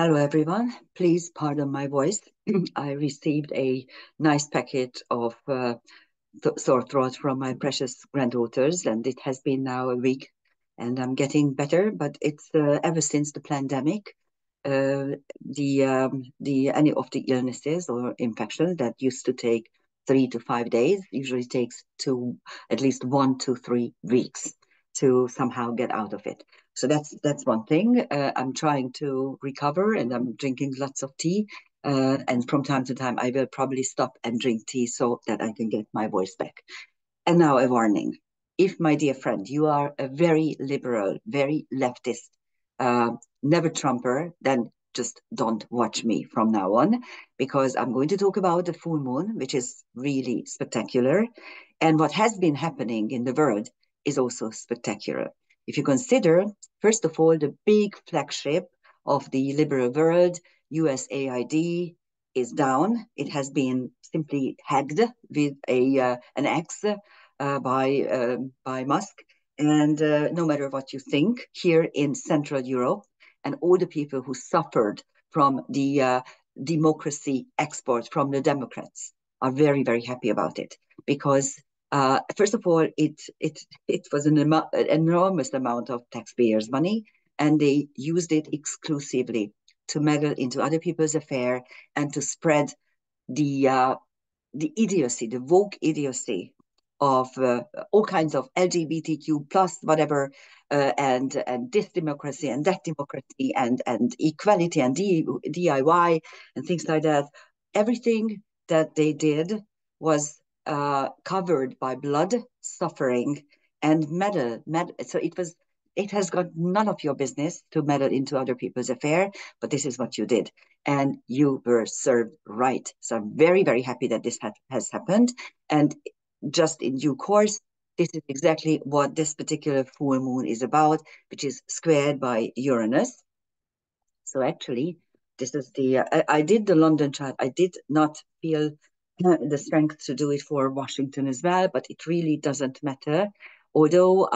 Hello, everyone. Please pardon my voice. I received a nice packet of sore throat from my precious granddaughters, and it has been now a week, and I'm getting better. But it's ever since the pandemic, the any of the illnesses or infections that used to take 3 to 5 days usually takes at least 1 to 3 weeks to somehow get out of it. So that's one thing. I'm trying to recover, and I'm drinking lots of tea. And from time to time, I will probably stop and drink tea so that I can get my voice back. And now a warning. If, my dear friend, you are a very liberal, very leftist, uh, never Trumper, then just don't watch me from now on, because I'm going to talk about the full moon, which is really spectacular. And what has been happening in the world is also spectacular. If you consider, first of all, the big flagship of the liberal world, USAID, is down. It has been simply hacked with an axe by Musk. And no matter what you think, here in Central Europe, and all the people who suffered from the democracy export from the Democrats are very, very happy about it, because first of all, it was an enormous amount of taxpayers' money, and they used it exclusively to meddle into other people's affair and to spread the idiocy, the woke idiocy of all kinds of LGBTQ plus whatever, and this democracy and that democracy and equality and DIY and things like that. Everything that they did was covered by blood, suffering, and meddle. So it has got none of your business to meddle into other people's affair, but this is what you did, and you were served right. So I'm very, very happy that this has happened. And just in due course, this is exactly what this particular full moon is about, which is squared by Uranus. So actually, this is I did the London chart. I did not feel the strength to do it for Washington as well, but it really doesn't matter. Although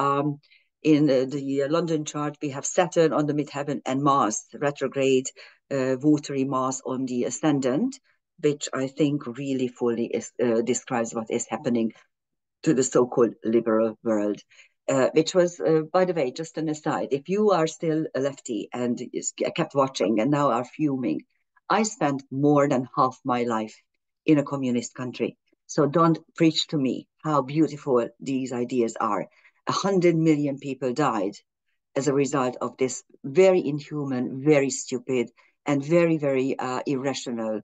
in the London chart, we have Saturn on the midheaven and Mars, retrograde, watery Mars on the ascendant, which I think really fully describes what is happening to the so-called liberal world. Which was, by the way, just an aside, if you are still a lefty and kept watching and now are fuming, I spent more than half my life in a communist country. So don't preach to me how beautiful these ideas are. 100 million people died as a result of this very inhuman, very stupid, and very, very irrational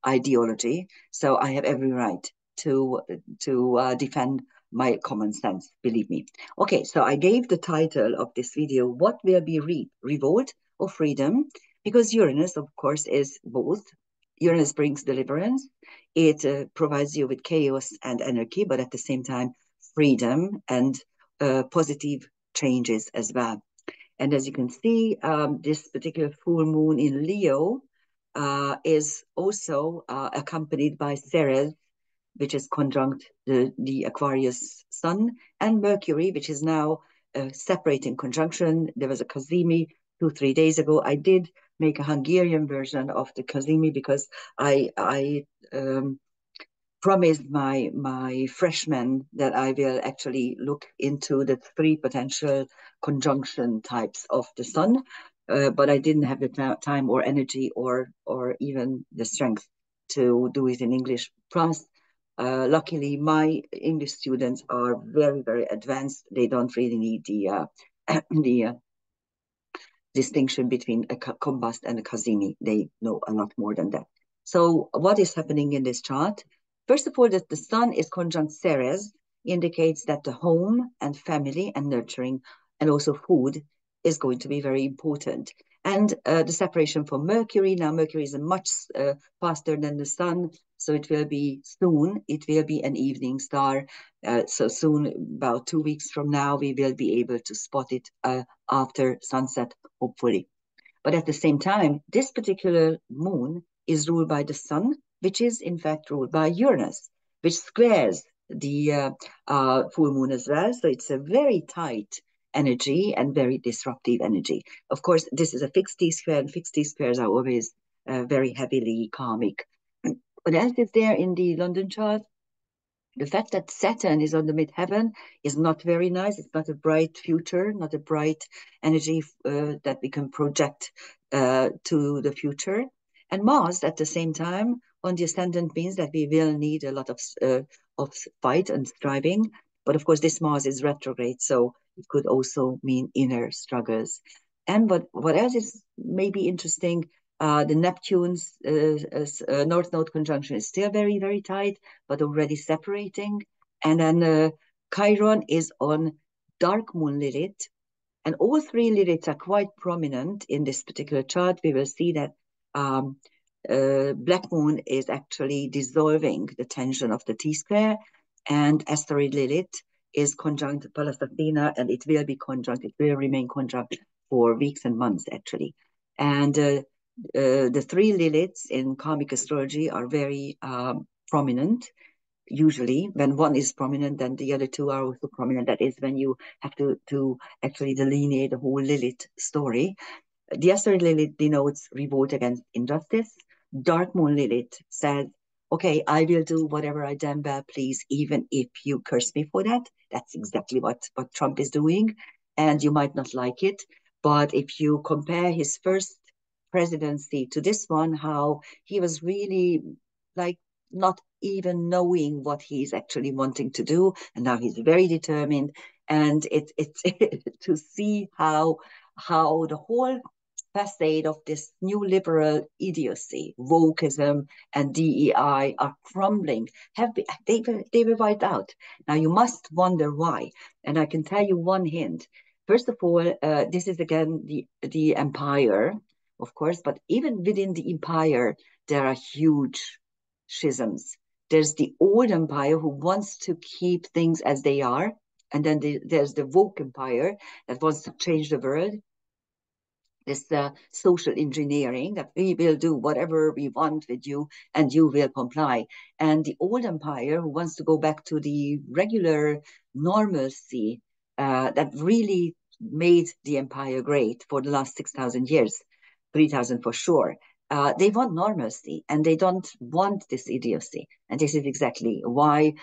ideology. So I have every right to defend my common sense, believe me. Okay, so I gave the title of this video, What Will Be Revolt or Freedom? Because Uranus, of course, is both. Uranus brings deliverance. It provides you with chaos and anarchy, but at the same time, freedom and positive changes as well. And as you can see, this particular full moon in Leo is also accompanied by Ceres, which is conjunct the Aquarius Sun, and Mercury, which is now separating conjunction. There was a Cazimi 2-3 days ago. I did make a Hungarian version of the Cazimi because I promised my freshmen that I will actually look into the 3 potential conjunction types of the sun, but I didn't have the time or energy or even the strength to do it in English. Plus, luckily, my English students are very, very advanced. They don't really need the distinction between a combust and a Cazimi. They know a lot more than that. So what is happening in this chart? First of all, that the sun is conjunct Ceres indicates that the home and family and nurturing and also food is going to be very important. And the separation from Mercury, now Mercury is much faster than the sun, so it will be soon, it will be an evening star. So soon, about 2 weeks from now, we will be able to spot it after sunset, hopefully. But at the same time, this particular moon is ruled by the sun, which is in fact ruled by Uranus, which squares the full moon as well. So it's a very tight energy and very disruptive energy. Of course, this is a fixed T-square, and fixed T-squares are always very heavily karmic. What else is there in the London chart? The fact that Saturn is on the midheaven is not very nice. It's not a bright future, not a bright energy that we can project to the future. And Mars, at the same time, on the ascendant means that we will need a lot of fight and striving. But of course, this Mars is retrograde, so it could also mean inner struggles. And what else is maybe interesting? The Neptune's North Node conjunction is still very, very tight, but already separating. And then Chiron is on dark moon Lilith. And all three Liliths are quite prominent in this particular chart. We will see that Black Moon is actually dissolving the tension of the T-square, and asteroid Lilith is conjunct Pallas Athena, and it will be conjunct, it will remain conjunct for weeks and months, actually. And the three Liliths in karmic astrology are very prominent. Usually, when one is prominent, then the other two are also prominent. That is when you have to actually delineate the whole Lilith story. The asteroid Lilith denotes revolt against injustice. Dark moon Lilith says, okay, I will do whatever I damn well please, even if you curse me for that. That's exactly what Trump is doing. And you might not like it. But if you compare his first presidency to this one, how he was really like not even knowing what he's actually wanting to do. And now he's very determined. And it's to see how the whole facade of this new liberal idiocy, wokeism, and DEI are crumbling. They were wiped out. Now you must wonder why, and I can tell you one hint. First of all, this is again the empire, of course, but even within the empire, there are huge schisms. There's the old empire who wants to keep things as they are, and then there's the woke empire that wants to change the world. This social engineering that we will do whatever we want with you and you will comply. And the old empire who wants to go back to the regular normalcy that really made the empire great for the last 6,000 years, 3,000 for sure. They want normalcy and they don't want this idiocy. And this is exactly why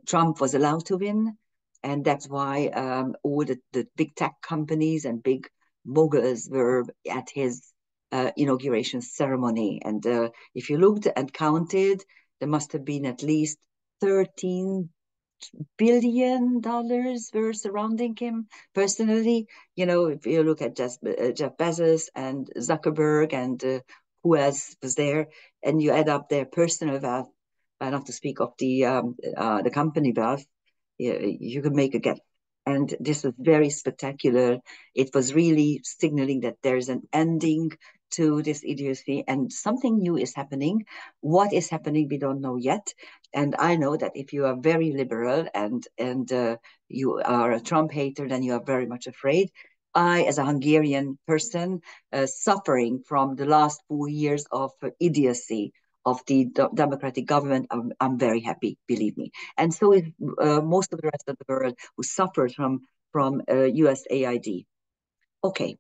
Trump was allowed to win. And that's why all the big tech companies and big moguls were at his inauguration ceremony. And if you looked and counted, there must have been at least $13 billion were surrounding him personally. You know, if you look at Jeff Bezos and Zuckerberg and who else was there, and you add up their personal wealth, not to speak of the company wealth, you can make a guess. And this was very spectacular. It was really signaling that there's an ending to this idiocy and something new is happening. What is happening, we don't know yet. And I know that if you are very liberal and you are a Trump hater, then you are very much afraid. I, as a Hungarian person, suffering from the last 4 years of idiocy of the democratic government, I'm very happy, believe me. And so is most of the rest of the world who suffers from USAID. Okay.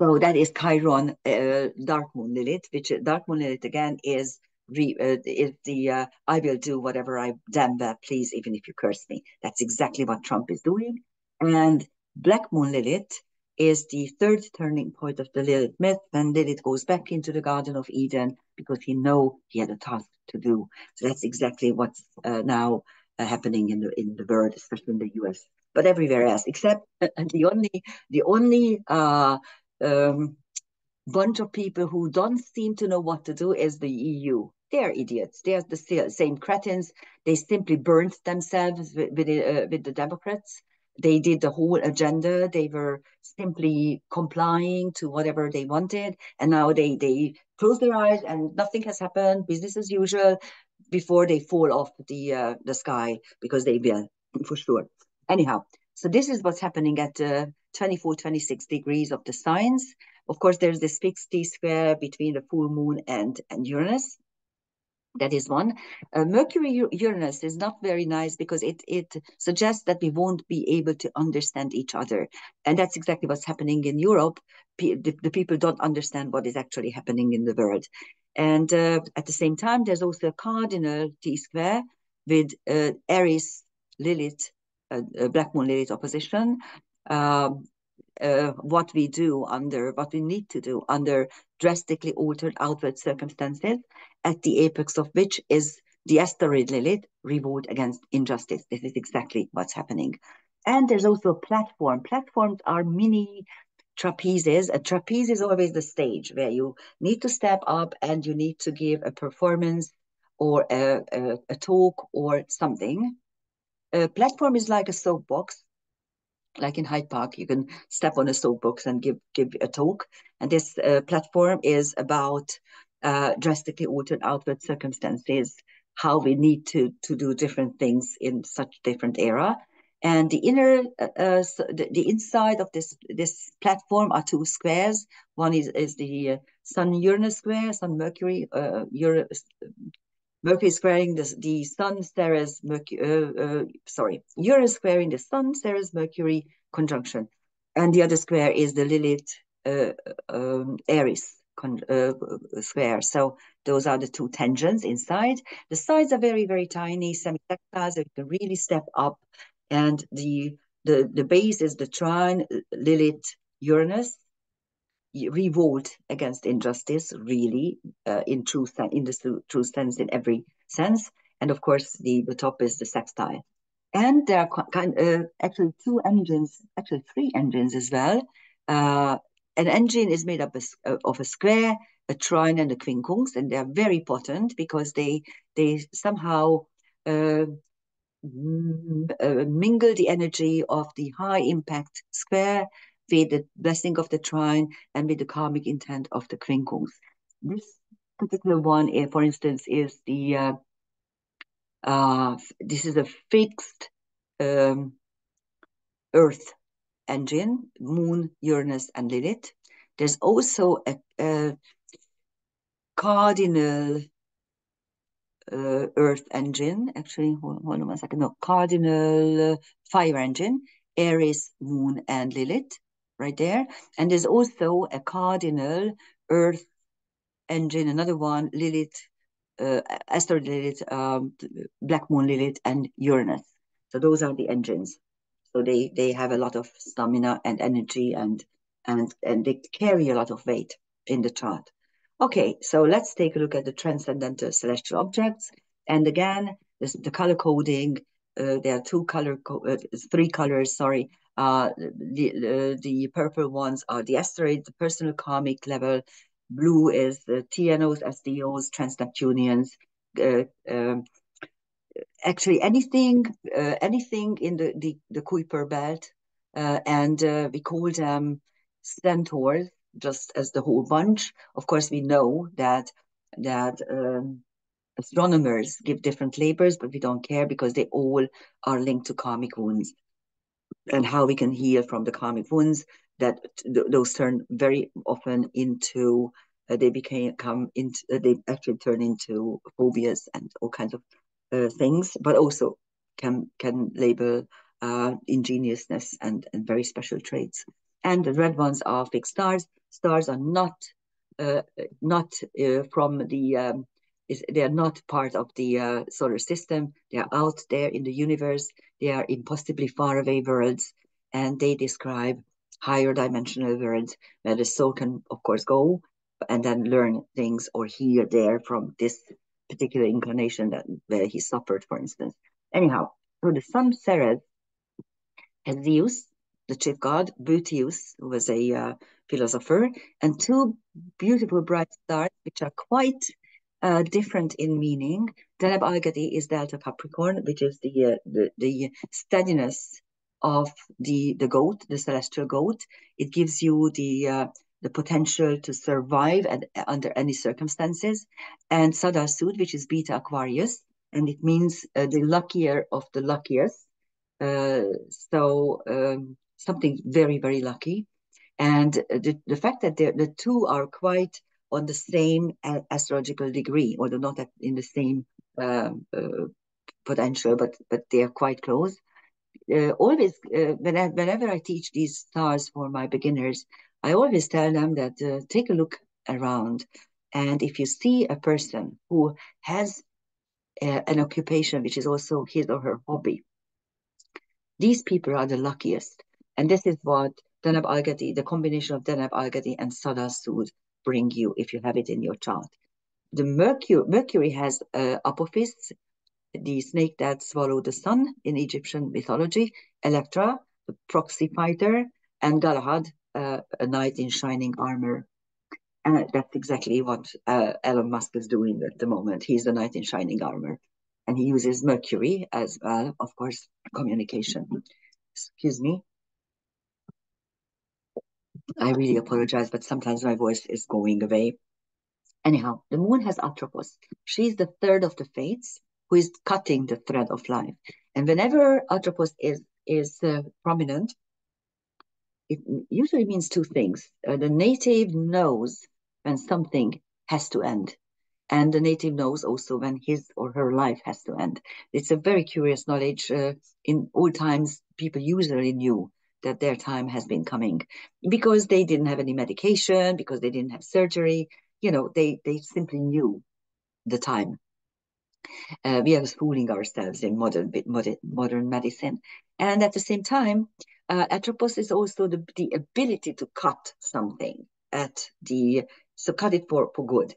So that is Chiron, Dark Moon Lilith, which Dark Moon Lilith again is the I will do whatever I damn well please, even if you curse me. That's exactly what Trump is doing. And Black Moon Lilith is the third turning point of the Lilith myth, when Lilith goes back into the Garden of Eden because he knew he had a task to do. So that's exactly what's now happening in the world, especially in the US, but everywhere else, except the only bunch of people who don't seem to know what to do is the EU. They're idiots. They're the same cretins. They simply burned themselves with the Democrats. They did the whole agenda. They were simply complying to whatever they wanted. And now they close their eyes and nothing has happened, business as usual, before they fall off the sky, because they will, for sure. Anyhow, so this is what's happening at 24, 26 degrees of the signs. Of course, there's this fixed T-square between the full moon and Uranus. That is one. Mercury Uranus is not very nice because it suggests that we won't be able to understand each other. And that's exactly what's happening in Europe. The people don't understand what is actually happening in the world. And at the same time, there's also a cardinal T square with Aries Lilith, Black Moon Lilith opposition. Um, what we need to do under drastically altered outward circumstances, at the apex of which is the asteroid Lilith, revolt against injustice. This is exactly what's happening. And there's also a platform. Platforms are mini trapezes. A trapeze is always the stage where you need to step up and you need to give a performance or a talk or something. A platform is like a soapbox, like in Hyde Park, you can step on a soapbox and give a talk. And this platform is about drastically altered outward circumstances, how we need to do different things in such different era. And the inner, the inside of this platform are two squares. One is the Sun Uranus square, Sun Mercury, Mercury squaring the Sun, Ceres, Mercury, Uranus squaring the Sun, Ceres, Mercury conjunction. And the other square is the Lilith Aries square. So those are the two tangents inside. The sides are very, very tiny, semi-sextile, so you can really step up. And the base is the trine, Lilith, Uranus, revolt against injustice, really, in the true sense, in every sense. And of course, the top is the sextile. And there are actually two engines, actually three engines as well. An engine is made up of a square, a trine, and a quincunx, and they are very potent because they somehow mingle the energy of the high impact square with the blessing of the trine and with the karmic intent of the quincunx. This particular one, for instance, is this is a fixed Earth engine, Moon, Uranus, and Lilith. There's also a cardinal Earth engine, actually, hold on a second, no, cardinal fire engine, Aries, Moon, and Lilith, right there. And there's also a cardinal Earth engine, another one, Lilith, asteroid Lilith, Black Moon Lilith, and Uranus. So those are the engines. So they have a lot of stamina and energy, and they carry a lot of weight in the chart. Okay, so let's take a look at the transcendental celestial objects. And again, the color coding. There are three colors. Sorry. The purple ones are the asteroids, the personal karmic level. Blue is the TNOs, SDOs, trans-Neptunians. Actually, anything in the Kuiper belt, and we call them centaurs, just as the whole bunch. Of course, we know that astronomers give different labels, but we don't care because they all are linked to karmic wounds and how we can heal from the karmic wounds that those turn very often into they actually turn into phobias and all kinds of things, but also can label ingeniousness and very special traits. And the red ones are fixed stars. Stars are not from the they are not part of the solar system. They are out there in the universe. They are impossibly far away worlds, and they describe higher dimensional worlds where the soul can, of course, go and then learn things or hear there from this particular incarnation where he suffered, for instance. Anyhow, so the sun Ceres has Zeus, the chief god, Boötius, who was a philosopher, and two beautiful bright stars, which are quite different in meaning. Deneb Algadi is Delta Capricorn, which is the steadiness of the goat, the celestial goat. It gives you the potential to survive under any circumstances. And Sada Sud, which is Beta Aquarius, and it means the luckier of the luckiest. Something very, very lucky. And the fact that the two are quite on the same astrological degree, although not in the same potential, but they are quite close. Always, whenever I teach these stars for my beginners, I always tell them that take a look around, and if you see a person who has an occupation which is also his or her hobby, these people are the luckiest. And this is what Deneb Algadi, the combination of Deneb Algadi and Sada Sud bring you if you have it in your chart. The Mercury has Apophis, the snake that swallowed the sun in Egyptian mythology, Electra, the proxy fighter, and Galahad, a knight in shining armor. And that's exactly what Elon Musk is doing at the moment. He's the knight in shining armor. And he uses Mercury as well, of course, communication. Excuse me. I really apologize, but sometimes my voice is going away. Anyhow, the moon has Atropos. She's the third of the fates who is cutting the thread of life. And whenever Atropos is prominent, it usually means two things. The native knows when something has to end. And the native knows also when his or her life has to end. It's a very curious knowledge. In old times, people usually knew that their time has been coming because they didn't have any medication, because they didn't have surgery. You know, they simply knew the time. We are fooling ourselves in modern medicine. And at the same time, atropos is also the ability to cut something so cut it for good.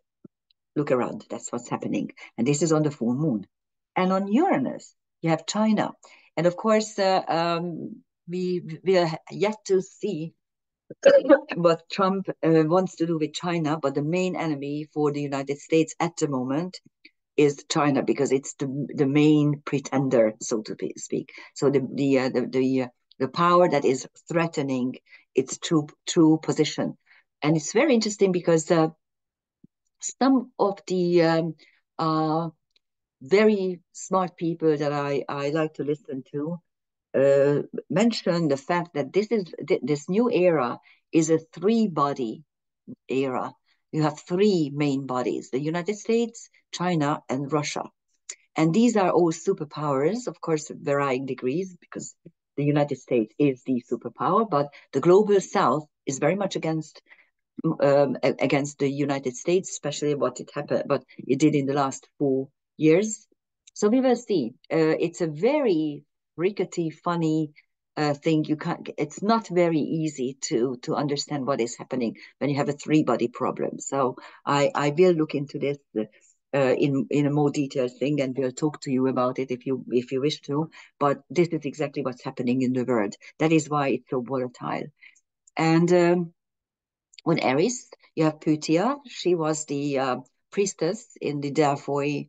Look around, that's what's happening. And this is on the full moon. And on Uranus, you have China. And of course, we are yet to see what Trump wants to do with China, but the main enemy for the United States at the moment is China because it's the main pretender, so to speak. So the power that is threatening its true position. And it's very interesting because some of the very smart people that I like to listen to mention the fact that this new era is a three-body era. You have three main bodies: the United States, China, and Russia. And these are all superpowers, of course, varying degrees, because the United States is the superpower, but the global South is very much against the United States, especially what it did in the last 4 years. So we will see. It's a very rickety, funny thing. It's not very easy to understand what is happening when you have a three-body problem. So I will look into this in a more detailed thing, and we'll talk to you about it if you wish to. But this is exactly what's happening in the world. That is why it's so volatile. And on Aries, you have Pythia. She was the priestess in the Delphi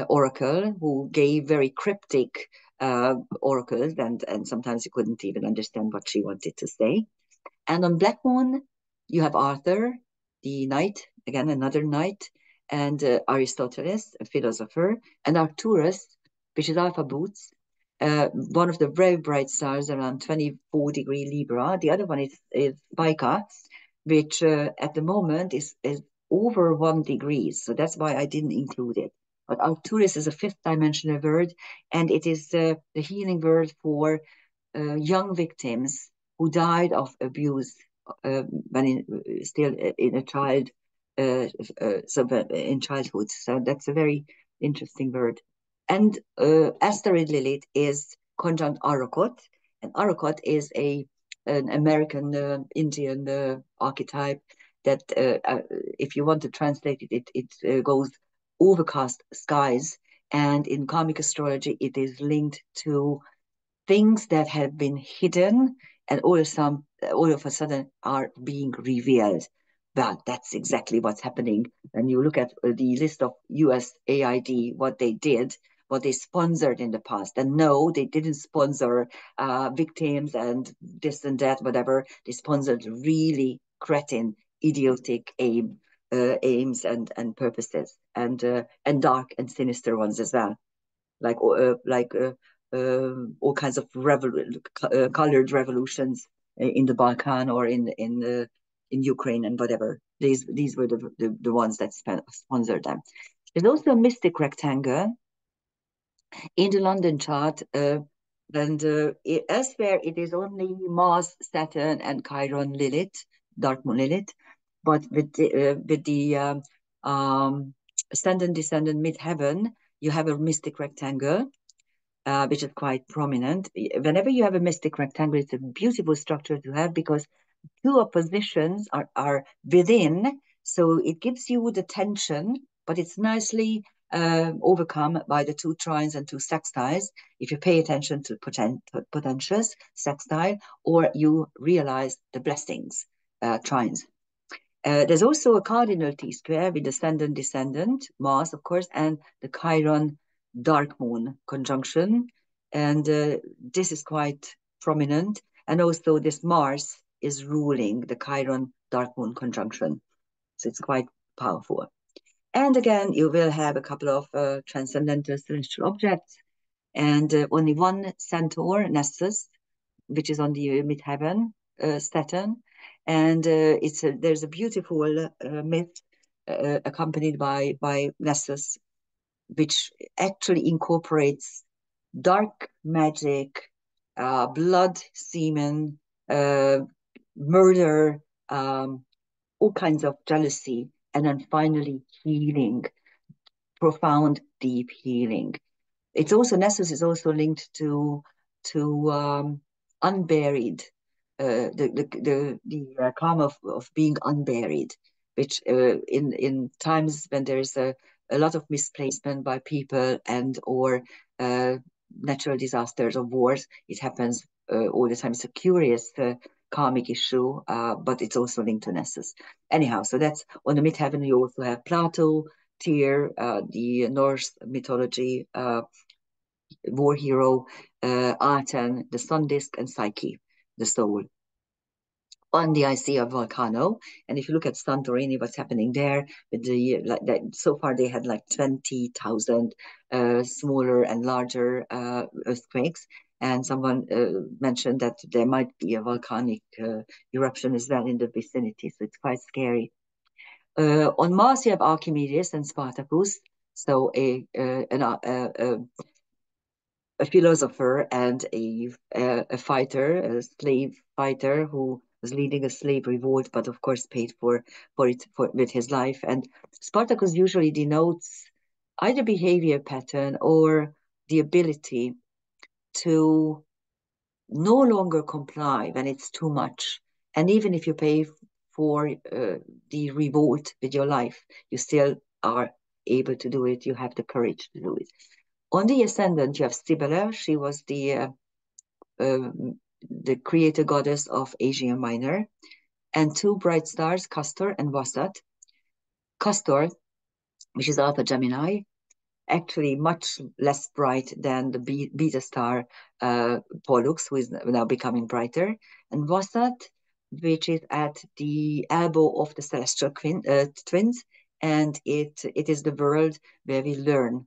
oracle who gave very cryptic oracles, and sometimes you couldn't even understand what she wanted to say. And on Black Moon, you have Arthur, the knight, again, another knight, and Aristoteles, a philosopher, and Arcturus, which is Alpha Boots, one of the very bright stars around 24 degree Libra. The other one is Spica, which at the moment is over 1 degree. So that's why I didn't include it. But Arcturus is a fifth dimensional word, and it is the healing word for young victims who died of abuse when still in a child, in childhood. So that's a very interesting word. And asteroid Lilith is conjunct Arakot, and Arakot is an American Indian archetype that, if you want to translate it, it goes overcast skies. And in karmic astrology, it is linked to things that have been hidden and all of a sudden are being revealed. Well, that's exactly what's happening. When you look at the list of USAID, what they did, what they sponsored in the past. And no, they didn't sponsor victims and this and that, whatever. They sponsored really cretin, idiotic aims and purposes, and dark and sinister ones as well, like all kinds of colored revolutions in the Balkan or in Ukraine and whatever. These were the ones that sponsored them. There's also a mystic rectangle in the London chart, and elsewhere it is only Mars, Saturn, and Chiron Lilith, Dark Moon Lilith. But with the ascendant, descendant, midheaven, you have a mystic rectangle, which is quite prominent. Whenever you have a mystic rectangle, it's a beautiful structure to have because two oppositions are within, so it gives you the tension, but it's nicely overcome by the two trines and two sextiles. If you pay attention to potentials, sextile, or you realize the blessings, trines. There's also a cardinal T-square with ascendant, descendant, Mars, of course, and the Chiron dark moon conjunction. And this is quite prominent. And also this Mars is ruling the Chiron dark moon conjunction. So it's quite powerful. And again, you will have a couple of transcendental celestial objects and only one centaur, Nessus, which is on the midheaven, Saturn. And there's a beautiful myth accompanied by Nessus, which actually incorporates dark magic, blood, semen, murder, all kinds of jealousy, and then finally healing, profound, deep healing. It's also Nessus is also linked to unburied, the karma of being unburied, which in times when there is a lot of misplacement by people and or natural disasters or wars, it happens all the time. It's a curious karmic issue, but it's also linked to Nessus. Anyhow, so that's on the midheaven. You also have Plato, Tyr, the Norse mythology, war hero, Aten, the sun disk, and Psyche, the soul. On the IC of Volcano, and if you look at Santorini, what's happening there with so far they had like 20,000 smaller and larger earthquakes, and someone mentioned that there might be a volcanic eruption as well in the vicinity, so it's quite scary. On Mars, you have Archimedes and Spartacus, so a philosopher and a fighter, a slave fighter who was leading a slave revolt, but of course paid for it with his life. And Spartacus usually denotes either behavior pattern or the ability to no longer comply when it's too much. And even if you pay for the revolt with your life, you still are able to do it. You have the courage to do it. On the ascendant, you have Cybele. She was the creator goddess of Asia Minor, and two bright stars, Castor and Wasat. Castor, which is Alpha Gemini, actually much less bright than the beta star Pollux, who is now becoming brighter, and Wasat, which is at the elbow of the celestial twins, and it is the world where we learn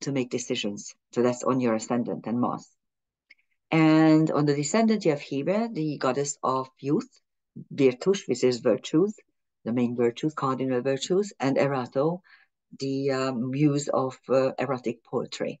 to make decisions. So that's on your ascendant and Mars. And on the descendant, you have Hebe, the goddess of youth, Virtus, which is virtues, the main virtues, cardinal virtues, and Erato, the muse of erotic poetry.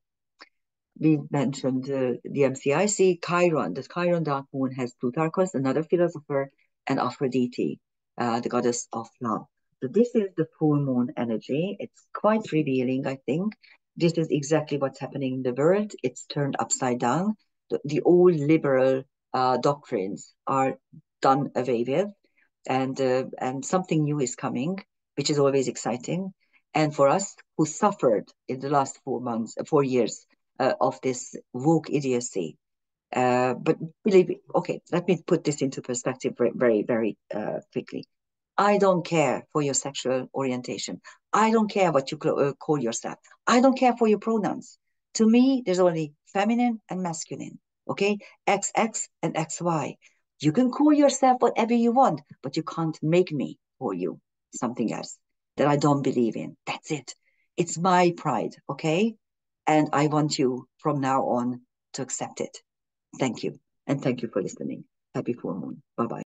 We mentioned the MCIC, Chiron. The Chiron dark moon has Plutarchus, another philosopher, and Aphrodite, the goddess of love. So this is the full moon energy. It's quite revealing, I think. This is exactly what's happening in the world. It's turned upside down. The old liberal doctrines are done away with, and something new is coming, which is always exciting. And for us who suffered in the last 4 years of this woke idiocy, but believe me, okay, let me put this into perspective very, very quickly. I don't care for your sexual orientation. I don't care what you call yourself. I don't care for your pronouns. To me, there's only feminine and masculine, okay? XX and XY. You can call yourself whatever you want, but you can't make me call you something else that I don't believe in. That's it. It's my pride, okay? And I want you from now on to accept it. Thank you. And thank you for listening. Happy full moon. Bye-bye.